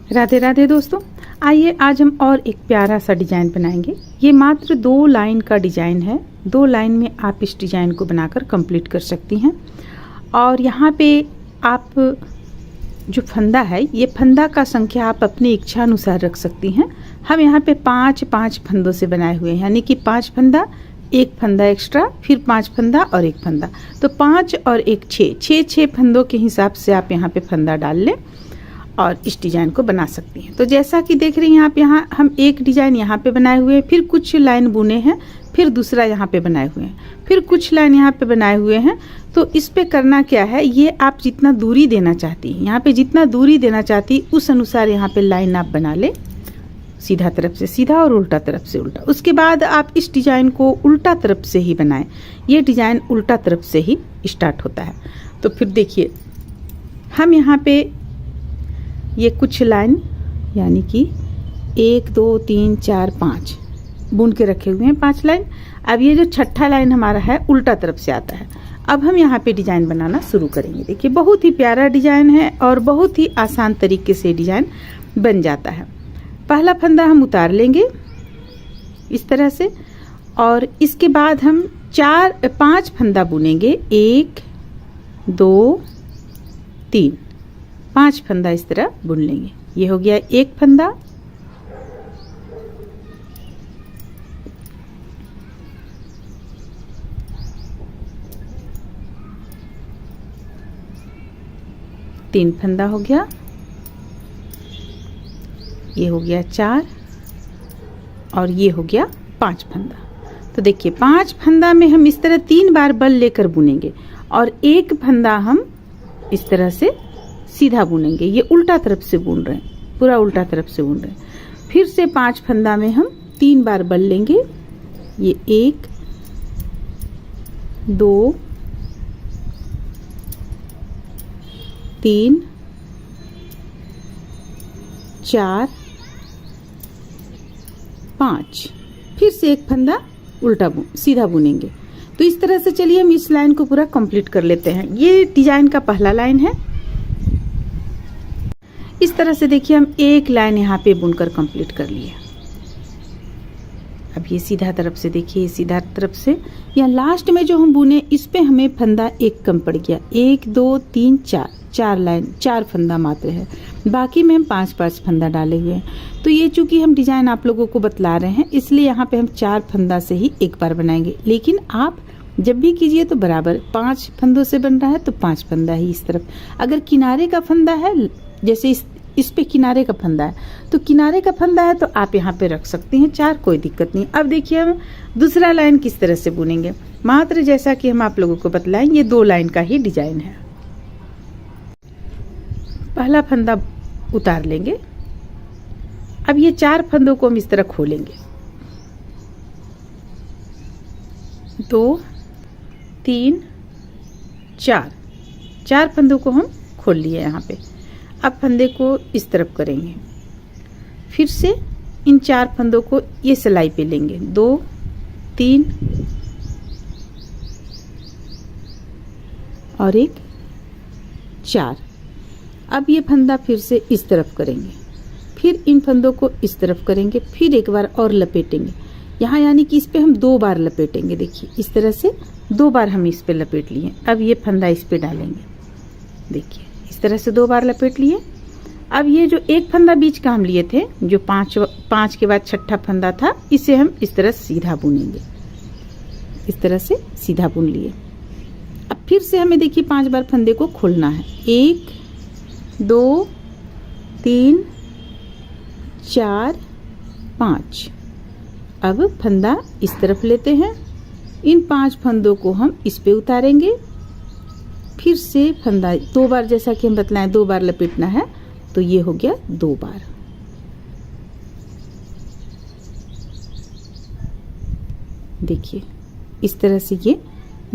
राधे राधे दोस्तों, आइए आज हम और एक प्यारा सा डिजाइन बनाएंगे। ये मात्र 2 लाइन का डिजाइन है। 2 लाइन में आप इस डिजाइन को बनाकर कंप्लीट कर सकती हैं। और यहाँ पे आप जो फंदा है, ये फंदा का संख्या आप अपनी इच्छा अनुसार रख सकती हैं। हम यहाँ पे 5 फंदों से बनाए हुए हैं, यानी कि 5 फंदा, 1 फंदा एक्स्ट्रा, फिर 5 फंदा और 1 फंदा, तो 5 और 1 6 फंदों के हिसाब से आप यहाँ पे फंदा डाल लें और इस डिजाइन को बना सकती हैं। तो जैसा कि देख रही हैं आप, यहाँ हम एक डिजाइन यहाँ पे बनाए हुए हैं, फिर कुछ लाइन बुने हैं, फिर दूसरा यहाँ पे बनाए हुए हैं, फिर कुछ लाइन यहाँ पे बनाए हुए हैं। तो इस पे करना क्या है, ये आप जितना दूरी देना चाहती हैं, यहाँ पे जितना दूरी देना चाहती उस अनुसार यहाँ पे लाइन आप बना ले, सीधा तरफ से सीधा और उल्टा तरफ से उल्टा। उसके बाद आप इस डिजाइन को उल्टा तरफ से ही बनाएं। ये डिजाइन उल्टा तरफ से ही स्टार्ट होता है। तो फिर देखिए, हम यहाँ पे ये कुछ लाइन यानी कि 1 2 3 4 5 बुन के रखे हुए हैं, 5 लाइन। अब ये जो छठा लाइन हमारा है उल्टा तरफ से आता है। अब हम यहाँ पे डिजाइन बनाना शुरू करेंगे। देखिए, बहुत ही प्यारा डिजाइन है और बहुत ही आसान तरीके से डिजाइन बन जाता है। पहला फंदा हम उतार लेंगे इस तरह से, और इसके बाद हम 5 फंदा बुनेंगे। 1 2 3 5 फंदा इस तरह बुन लेंगे। ये हो गया 1 फंदा, तीन फंदा हो गया, ये हो गया 4 और ये हो गया 5 फंदा। तो देखिए, 5 फंदा में हम इस तरह 3 बार बल लेकर बुनेंगे और 1 फंदा हम इस तरह से सीधा बुनेंगे। ये उल्टा तरफ से बुन रहे हैं, पूरा उल्टा तरफ से बुन रहे हैं। फिर से 5 फंदा में हम 3 बार बल लेंगे। ये 1 2 3 4 5, फिर से 1 फंदा उल्टा सीधा बुनेंगे। तो इस तरह से चलिए हम इस लाइन को पूरा कंप्लीट कर लेते हैं। ये डिजाइन का पहला लाइन है। इस तरह से देखिए, हम एक लाइन यहाँ पे बुनकर कंप्लीट कर लिए। अब ये सीधा तरफ से देखिए, सीधा तरफ से या लास्ट में जो हम बुने इस पे हमें फंदा 1 कम पड़ गया। 1 2 3 4 लाइन, 4 फंदा मात्र है, बाकी में हम 5 फंदा डाले हुए हैं। तो ये चूंकि हम डिजाइन आप लोगों को बतला रहे हैं, इसलिए यहाँ पे हम 4 फंदा से ही एक बार बनाएंगे। लेकिन आप जब भी कीजिए तो बराबर 5 फंदों से बन रहा है तो 5 फंदा ही इस तरफ। अगर किनारे का फंदा है, जैसे इस पे किनारे का फंदा है, तो किनारे का फंदा है तो आप यहाँ पे रख सकती हैं 4, कोई दिक्कत नहीं। अब देखिए, हम दूसरा लाइन किस तरह से बुनेंगे। मात्र जैसा कि हम आप लोगों को बतलाएं, ये 2 लाइन का ही डिजाइन है। पहला फंदा उतार लेंगे। अब ये 4 फंदों को हम इस तरह खोलेंगे। 2 3 4 फंदों को हम खोल लिए यहाँ पे। अब फंदे को इस तरफ करेंगे, फिर से इन 4 फंदों को ये सिलाई पे लेंगे। 2 3 और 1 4। अब ये फंदा फिर से इस तरफ करेंगे, फिर इन फंदों को इस तरफ करेंगे, फिर एक बार और लपेटेंगे यहाँ, यानी कि इस पे हम 2 बार लपेटेंगे। देखिए, इस तरह से 2 बार हम इस पे लपेट लिए। अब ये फंदा इस पे डालेंगे। देखिए, इस तरह से 2 बार लपेट लिए। अब ये जो 1 फंदा बीच का हम लिए थे, जो 5 के बाद छठा फंदा था, इसे हम इस तरह सीधा बुनेंगे। इस तरह से सीधा बुन लिए। अब फिर से हमें देखिए 5 बार फंदे को खोलना है। 1 2 3 4 5। अब फंदा इस तरफ लेते हैं, इन 5 फंदों को हम इस पे उतारेंगे। फिर से फंदा 2 बार, जैसा कि हम बतलाएं 2 बार लपेटना है, तो ये हो गया 2 बार। देखिए, इस तरह से ये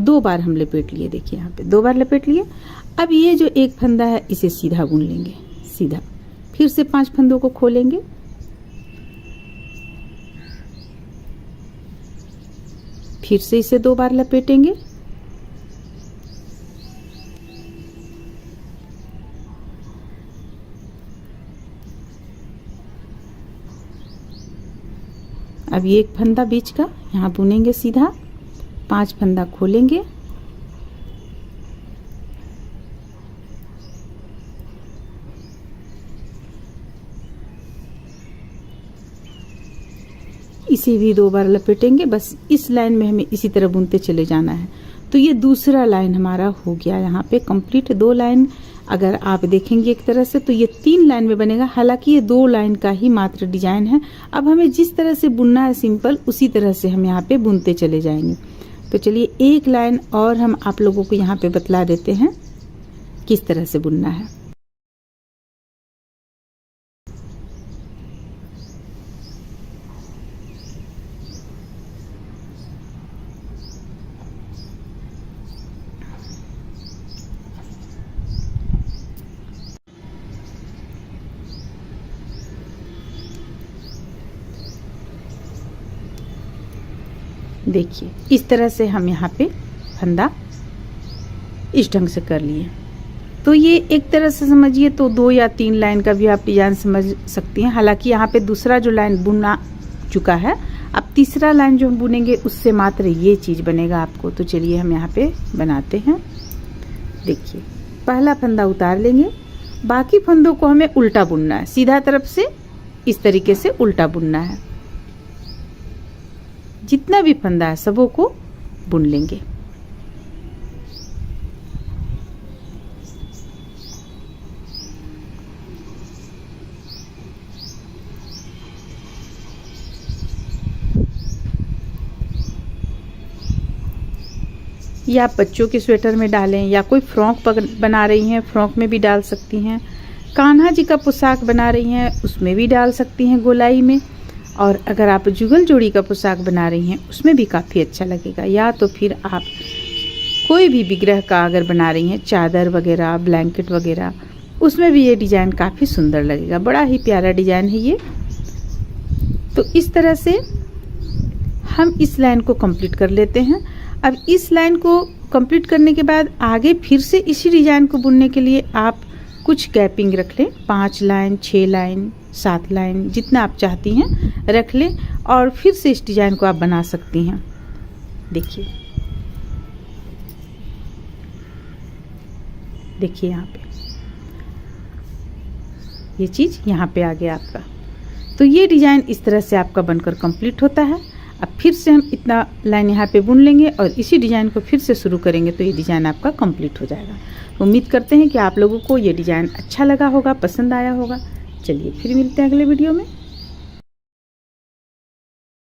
2 बार हम लपेट लिए। देखिए, यहाँ पे 2 बार लपेट लिए। अब ये जो 1 फंदा है, इसे सीधा बुन लेंगे, सीधा। फिर से 5 फंदों को खोलेंगे, फिर से इसे 2 बार लपेटेंगे, अब ये एक फंदा बीच का यहाँ बुनेंगे सीधा, 5 फंदा खोलेंगे, इसे भी 2 बार लपेटेंगे। बस इस लाइन में हमें इसी तरह बुनते चले जाना है। तो ये दूसरा लाइन हमारा हो गया यहाँ पे कंप्लीट। 2 लाइन अगर आप देखेंगे एक तरह से तो ये 3 लाइन में बनेगा, हालांकि ये 2 लाइन का ही मात्र डिजाइन है। अब हमें जिस तरह से बुनना है सिंपल, उसी तरह से हम यहाँ पे बुनते चले जाएंगे। तो चलिए एक लाइन और हम आप लोगों को यहाँ पे बतला देते हैं किस तरह से बुनना है। देखिए इस तरह से हम यहाँ पे फंदा इस ढंग से कर लिए। तो ये एक तरह से समझिए तो 2 या 3 लाइन का भी आप डिजाइन समझ सकती हैं। हालांकि यहाँ पे दूसरा जो लाइन बुना चुका है, अब तीसरा लाइन जो हम बुनेंगे उससे मात्र ये चीज़ बनेगा आपको। तो चलिए हम यहाँ पे बनाते हैं। देखिए पहला फंदा उतार लेंगे, बाकी फंदों को हमें उल्टा बुनना है, सीधा तरफ से इस तरीके से उल्टा बुनना है। जितना भी फंदा है सबों को बुन लेंगे। या आप बच्चों के स्वेटर में डालें, या कोई फ्रॉक बना रही हैं, फ्रॉक में भी डाल सकती हैं। कान्हा जी का पोशाक बना रही हैं, उसमें भी डाल सकती हैं गोलाई में। और अगर आप जुगल जोड़ी का पोशाक बना रही हैं उसमें भी काफ़ी अच्छा लगेगा। या तो फिर आप कोई भी विग्रह का अगर बना रही हैं, चादर वगैरह, ब्लैंकेट वगैरह, उसमें भी ये डिज़ाइन काफ़ी सुंदर लगेगा। बड़ा ही प्यारा डिज़ाइन है ये। तो इस तरह से हम इस लाइन को कंप्लीट कर लेते हैं। अब इस लाइन को कंप्लीट करने के बाद आगे फिर से इसी डिज़ाइन को बुनने के लिए आप कुछ गैपिंग रख लें, 5 लाइन, 6 लाइन, 7 लाइन, जितना आप चाहती हैं रख लें और फिर से इस डिज़ाइन को आप बना सकती हैं। देखिए देखिए यहाँ पे ये चीज़ यहाँ पे आ गया आपका। तो ये डिज़ाइन इस तरह से आपका बनकर कंप्लीट होता है। अब फिर से हम इतना लाइन यहाँ पे बुन लेंगे और इसी डिज़ाइन को फिर से शुरू करेंगे तो ये डिज़ाइन आपका कंप्लीट हो जाएगा। उम्मीद करते हैं कि आप लोगों को ये डिज़ाइन अच्छा लगा होगा, पसंद आया होगा। चलिए फिर मिलते हैं अगले वीडियो में।